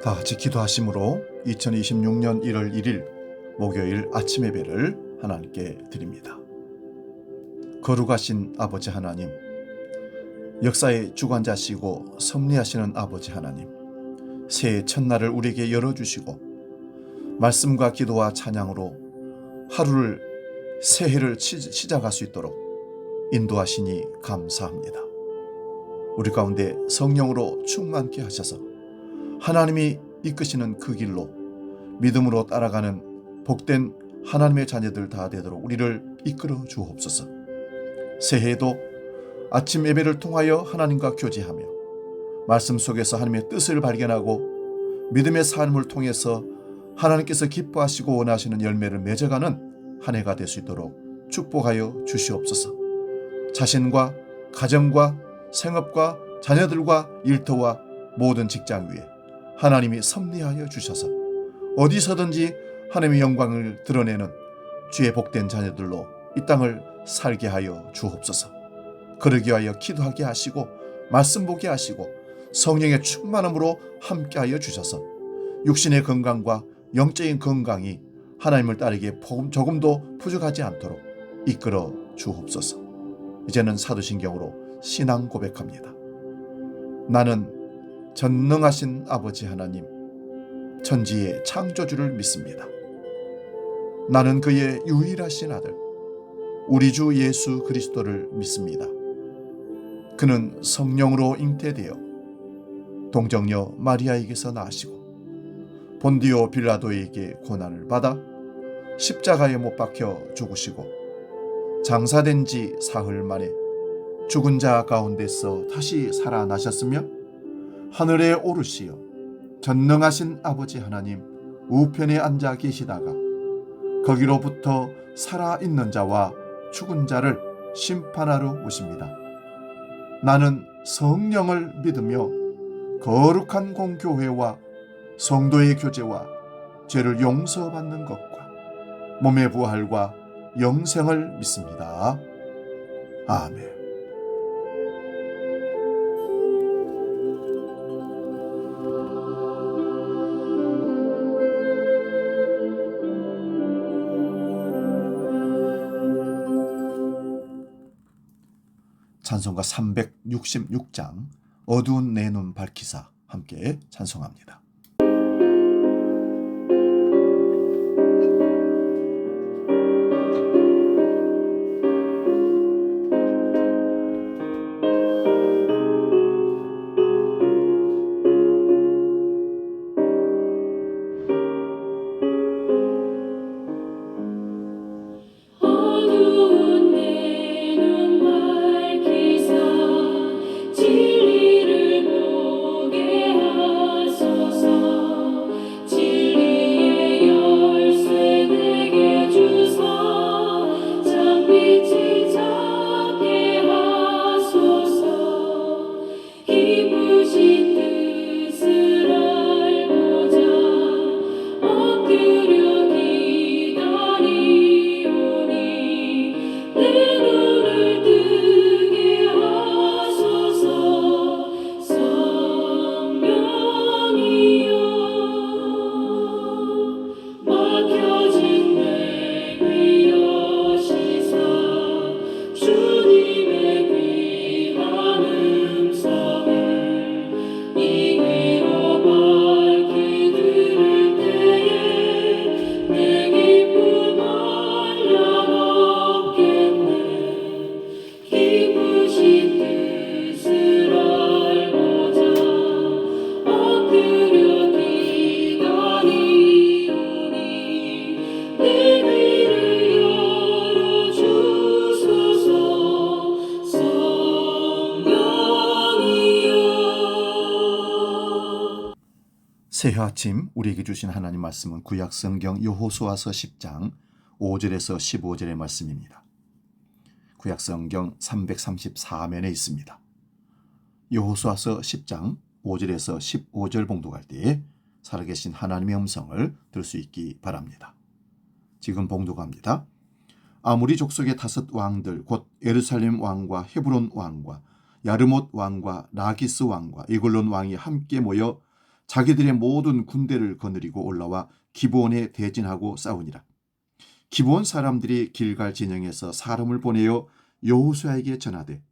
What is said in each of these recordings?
다 같이 기도하심으로 2026년 1월 1일 목요일 아침 예배를 하나님께 드립니다. 거룩하신 아버지 하나님, 역사의 주관자시고 섭리하시는 아버지 하나님, 새해 첫날을 우리에게 열어주시고 말씀과 기도와 찬양으로 하루를 새해를 시작할 수 있도록 인도하시니 감사합니다. 우리 가운데 성령으로 충만케 하셔서 하나님이 이끄시는 그 길로 믿음으로 따라가는 복된 하나님의 자녀들 다 되도록 우리를 이끌어 주옵소서. 새해에도 아침 예배를 통하여 하나님과 교제하며 말씀 속에서 하나님의 뜻을 발견하고 믿음의 삶을 통해서 하나님께서 기뻐하시고 원하시는 열매를 맺어가는 한 해가 될 수 있도록 축복하여 주시옵소서. 자신과 가정과 생업과 자녀들과 일터와 모든 직장 위에 하나님이 섭리하여 주셔서 어디서든지 하나님의 영광을 드러내는 주의 복된 자녀들로 이 땅을 살게 하여 주옵소서. 그러기 위하여 기도하게 하시고 말씀 보게 하시고 성령의 충만함으로 함께하여 주셔서 육신의 건강과 영적인 건강이 하나님을 따르기에 조금도 부족하지 않도록 이끌어 주옵소서. 이제는 사도신경으로 신앙 고백합니다. 나는 전능하신 아버지 하나님, 천지의 창조주를 믿습니다. 나는 그의 유일하신 아들, 우리 주 예수 그리스도를 믿습니다. 그는 성령으로 잉태되어 동정녀 마리아에게서 나시고 본디오 빌라도에게 고난을 받아 십자가에 못 박혀 죽으시고 장사된 지 사흘 만에 죽은 자 가운데서 다시 살아나셨으며 하늘에 오르시어 전능하신 아버지 하나님 우편에 앉아 계시다가 거기로부터 살아있는 자와 죽은 자를 심판하러 오십니다. 나는 성령을 믿으며 거룩한 공교회와 성도의 교제와 죄를 용서받는 것과 몸의 부활과 영생을 믿습니다. 아멘. 찬송가 366장 어두운 내 눈 밝히사 함께 찬송합니다. 새해 아침 우리에게 주신 하나님 말씀은 구약성경 여호수아서 10장 5절에서 15절의 말씀입니다. 구약성경 334면에 있습니다. 여호수아서 10장 5절에서 15절 봉독할 때에 살아계신 하나님의 음성을 들을 수 있기 바랍니다. 지금 봉독합니다. 아무리 족속의 5 왕들 곧 예루살렘 왕과 헤브론 왕과 야르못 왕과 라기스 왕과 에글론 왕이 함께 모여 자기들의 모든 군대를 거느리고 올라와 기브온에 대진하고 싸우니라. 기브온 사람들이 길갈 진영에서 사람을 보내어 여호수아에게 전하되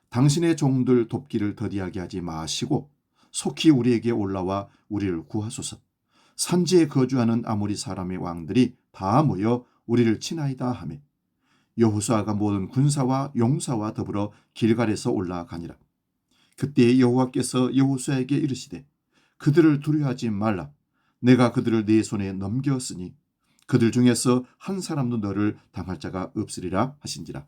당신의 종들 돕기를 더디하게 하지 마시고 속히 우리에게 올라와 우리를 구하소서. 산지에 거주하는 아모리 사람의 왕들이 다 모여 우리를 치나이다 하매 여호수아가 모든 군사와 용사와 더불어 길갈에서 올라가니라. 그때 여호와께서 여호수아에게 이르시되 그들을 두려워하지 말라. 내가 그들을 네 손에 넘겼으니 그들 중에서 한 사람도 너를 당할 자가 없으리라 하신지라.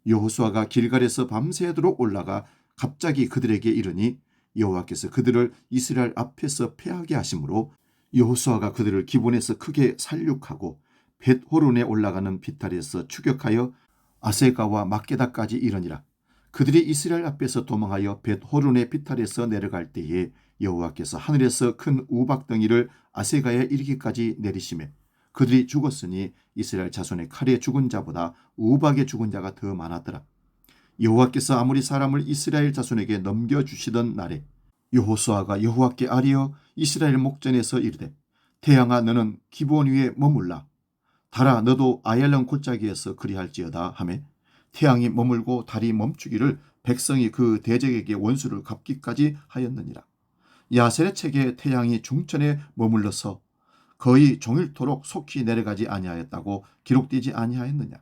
여호수아가 길갈에서 밤새도록 올라가 갑자기 그들에게 이르니 여호와께서 그들을 이스라엘 앞에서 패하게 하심으로 여호수아가 그들을 기본에서 크게 살육하고 벳호론에 올라가는 비탈에서 추격하여 아세가와 막게다까지 이르니라. 그들이 이스라엘 앞에서 도망하여 벳호론의 비탈에서 내려갈 때에 여호와께서 하늘에서 큰 우박덩이를 아세가에 이르기까지 내리시매 그들이 죽었으니 이스라엘 자손의 칼에 죽은 자보다 우박에 죽은 자가 더 많았더라. 여호와께서 아모리 사람을 이스라엘 자손에게 넘겨주시던 날에 여호수아가 여호와께 아뢰어 이스라엘 목전에서 이르되 태양아 너는 기브온 위에 머물라. 달아 너도 아얄론 골짜기에서 그리할지어다 하매 태양이 머물고 달이 멈추기를 백성이 그 대적에게 원수를 갚기까지 하였느니라. 야셀의 책에 태양이 중천에 머물러서 거의 종일토록 속히 내려가지 아니하였다고 기록되지 아니하였느냐.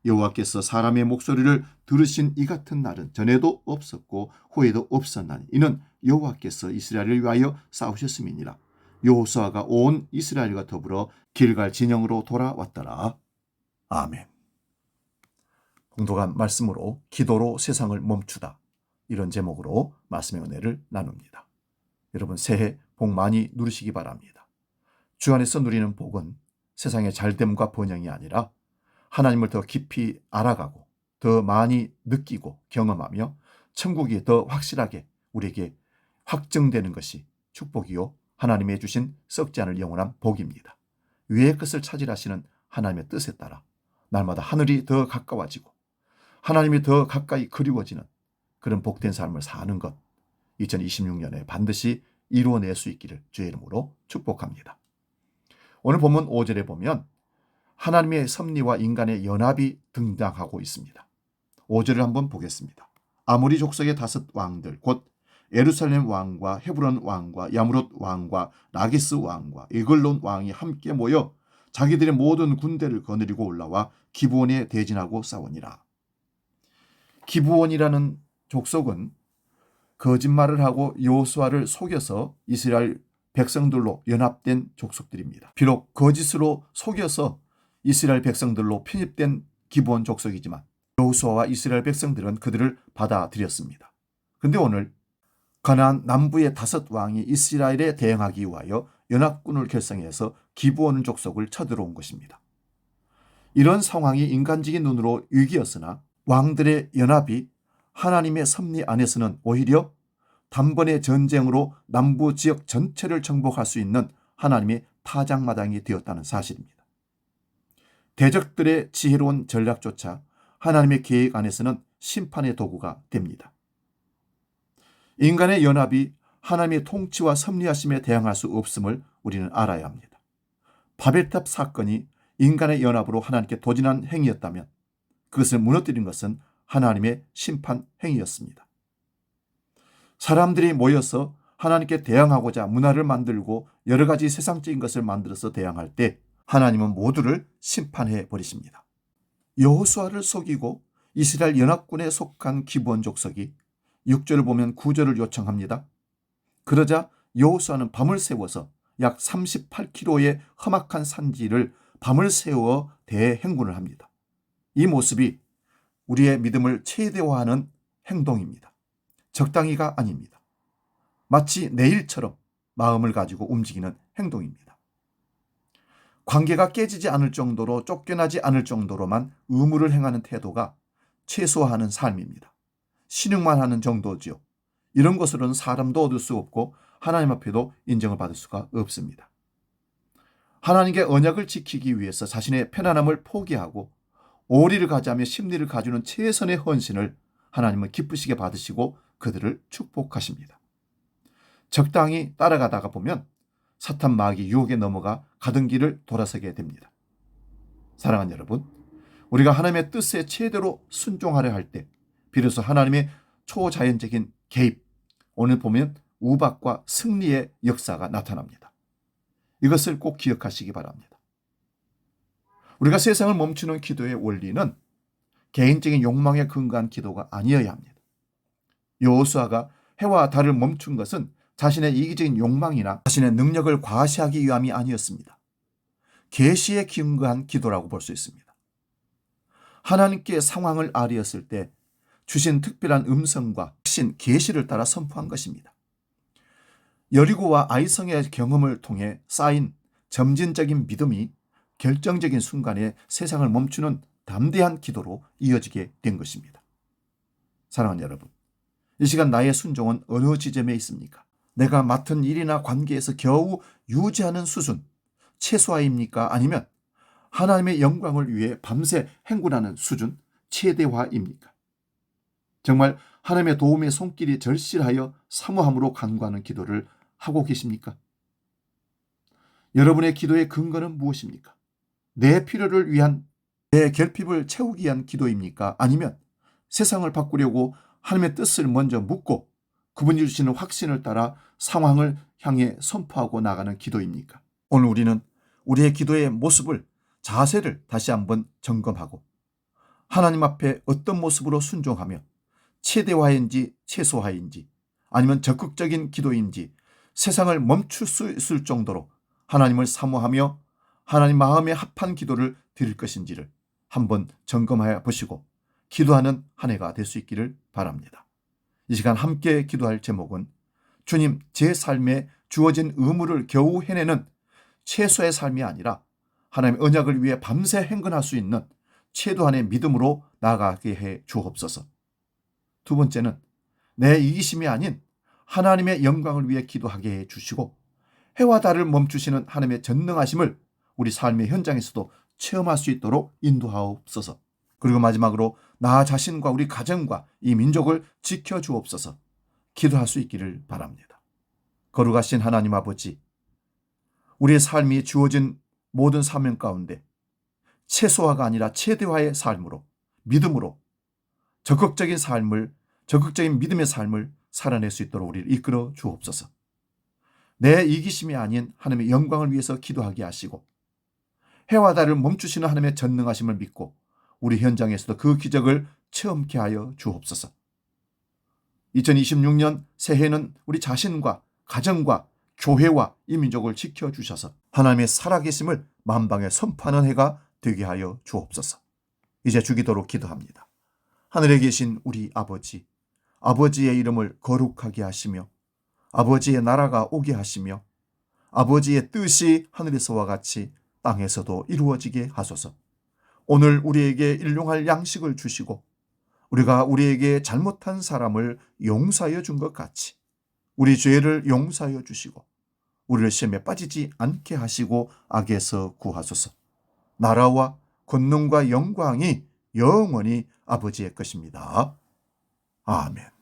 여호와께서 사람의 목소리를 들으신 이 같은 날은 전에도 없었고 후에도 없었나니 이는 여호와께서 이스라엘을 위하여 싸우셨음이니라. 여호수아가 온 이스라엘과 더불어 길갈 진영으로 돌아왔더라. 아멘. 봉독한 말씀으로 기도로 세상을 멈추다, 이런 제목으로 말씀의 은혜를 나눕니다. 여러분 새해 복 많이 누리시기 바랍니다. 주 안에서 누리는 복은 세상의 잘됨과 번영이 아니라 하나님을 더 깊이 알아가고 더 많이 느끼고 경험하며 천국이 더 확실하게 우리에게 확증되는 것이 축복이요 하나님의 주신 썩지 않을 영원한 복입니다. 위의 것을 찾으라시는 하나님의 뜻에 따라 날마다 하늘이 더 가까워지고 하나님이 더 가까이 그리워지는 그런 복된 삶을 사는 것 2026년에 반드시 이루어낼 수 있기를 주의 이름으로 축복합니다. 오늘 본문 5절에 보면 하나님의 섭리와 인간의 연합이 등장하고 있습니다. 5절을 한번 보겠습니다. 아모리 족속의 5 왕들 곧 예루살렘 왕과 헤브론 왕과 야무롯 왕과 라기스 왕과 에글론 왕이 함께 모여 자기들의 모든 군대를 거느리고 올라와 기브온에 대진하고 싸우니라. 기브온이라는 족속은 거짓말을 하고 여호수아를 속여서 이스라엘 백성들로 연합된 족속들입니다. 비록 거짓으로 속여서 이스라엘 백성들로 편입된 기브온 족속이지만 여호수아와 이스라엘 백성들은 그들을 받아들였습니다. 그런데 오늘 가나안 남부의 5 왕이 이스라엘에 대응하기 위하여 연합군을 결성해서 기브온 족속을 쳐들어온 것입니다. 이런 상황이 인간적인 눈으로 위기였으나 왕들의 연합이 하나님의 섭리 안에서는 오히려 단번의 전쟁으로 남부 지역 전체를 정복할 수 있는 하나님의 타작마당이 되었다는 사실입니다. 대적들의 지혜로운 전략조차 하나님의 계획 안에서는 심판의 도구가 됩니다. 인간의 연합이 하나님의 통치와 섭리하심에 대항할 수 없음을 우리는 알아야 합니다. 바벨탑 사건이 인간의 연합으로 하나님께 도전한 행위였다면 그것을 무너뜨린 것은 하나님의 심판 행위였습니다. 사람들이 모여서 하나님께 대항하고자 문화를 만들고 여러 가지 세상적인 것을 만들어서 대항할 때 하나님은 모두를 심판해 버리십니다. 여호수아를 속이고 이스라엘 연합군에 속한 기브온 족속이 6절을 보면 9절을 요청합니다. 그러자 여호수아는 밤을 새워서 약 38km의 험악한 산지를 밤을 새워 대행군을 합니다. 이 모습이 우리의 믿음을 최대화하는 행동입니다. 적당히가 아닙니다. 마치 내일처럼 마음을 가지고 움직이는 행동입니다. 관계가 깨지지 않을 정도로 쫓겨나지 않을 정도로만 의무를 행하는 태도가 최소화하는 삶입니다. 신용만 하는 정도지요. 이런 것으로는 사람도 얻을 수 없고 하나님 앞에도 인정을 받을 수가 없습니다. 하나님께 언약을 지키기 위해서 자신의 편안함을 포기하고 오리를 가지하며 심리를 가주는 최선의 헌신을 하나님은 기쁘시게 받으시고 그들을 축복하십니다. 적당히 따라가다가 보면 사탄 마귀 유혹에 넘어가 가던 길을 돌아서게 됩니다. 사랑하는 여러분, 우리가 하나님의 뜻에 제대로 순종하려 할 때 비로소 하나님의 초자연적인 개입, 오늘 보면 우박과 승리의 역사가 나타납니다. 이것을 꼭 기억하시기 바랍니다. 우리가 세상을 멈추는 기도의 원리는 개인적인 욕망에 근거한 기도가 아니어야 합니다. 여호수아가 해와 달을 멈춘 것은 자신의 이기적인 욕망이나 자신의 능력을 과시하기 위함이 아니었습니다. 계시에 근거한 기도라고 볼 수 있습니다. 하나님께 상황을 아뢰었을 때 주신 특별한 음성과 확신, 계시를 따라 선포한 것입니다. 여리고와 아이성의 경험을 통해 쌓인 점진적인 믿음이 결정적인 순간에 세상을 멈추는 담대한 기도로 이어지게 된 것입니다. 사랑하는 여러분, 이 시간 나의 순종은 어느 지점에 있습니까? 내가 맡은 일이나 관계에서 겨우 유지하는 수준, 최소화입니까? 아니면 하나님의 영광을 위해 밤새 행군하는 수준, 최대화입니까? 정말 하나님의 도움의 손길이 절실하여 사모함으로 간구하는 기도를 하고 계십니까? 여러분의 기도의 근거는 무엇입니까? 내 필요를 위한, 내 결핍을 채우기 위한 기도입니까? 아니면 세상을 바꾸려고 하나님의 뜻을 먼저 묻고 그분이 주시는 확신을 따라 상황을 향해 선포하고 나가는 기도입니까? 오늘 우리는 우리의 기도의 모습을, 자세를 다시 한번 점검하고 하나님 앞에 어떤 모습으로 순종하며 최대화인지 최소화인지 아니면 적극적인 기도인지 세상을 멈출 수 있을 정도로 하나님을 사모하며 하나님 마음에 합한 기도를 드릴 것인지를 한번 점검하여 보시고 기도하는 한 해가 될 수 있기를 바랍니다. 이 시간 함께 기도할 제목은 주님, 제 삶에 주어진 의무를 겨우 해내는 최소의 삶이 아니라 하나님의 언약을 위해 밤새 행군할 수 있는 최도한의 믿음으로 나아가게 해 주옵소서. 두 번째는 내 이기심이 아닌 하나님의 영광을 위해 기도하게 해 주시고 해와 달을 멈추시는 하나님의 전능하심을 우리 삶의 현장에서도 체험할 수 있도록 인도하옵소서. 그리고 마지막으로 나 자신과 우리 가정과 이 민족을 지켜주옵소서. 기도할 수 있기를 바랍니다. 거룩하신 하나님 아버지, 우리의 삶이 주어진 모든 사명 가운데 최소화가 아니라 최대화의 삶으로, 믿음으로 적극적인 삶을, 적극적인 믿음의 삶을 살아낼 수 있도록 우리를 이끌어 주옵소서. 내 이기심이 아닌 하나님의 영광을 위해서 기도하게 하시고 해와 달을 멈추시는 하나님의 전능하심을 믿고 우리 현장에서도 그 기적을 체험케 하여 주옵소서. 2026년 새해는 우리 자신과 가정과 교회와 이 민족을 지켜주셔서 하나님의 살아계심을 만방에 선포하는 해가 되게 하여 주옵소서. 이제 주기도록 기도합니다. 하늘에 계신 우리 아버지, 아버지의 이름을 거룩하게 하시며 아버지의 나라가 오게 하시며 아버지의 뜻이 하늘에서와 같이 땅에서도 이루어지게 하소서. 오늘 우리에게 일용할 양식을 주시고 우리가 우리에게 잘못한 사람을 용서하여 준 것 같이 우리 죄를 용서하여 주시고 우리를 시험에 빠지지 않게 하시고 악에서 구하소서. 나라와 권능과 영광이 영원히 아버지의 것입니다. 아멘.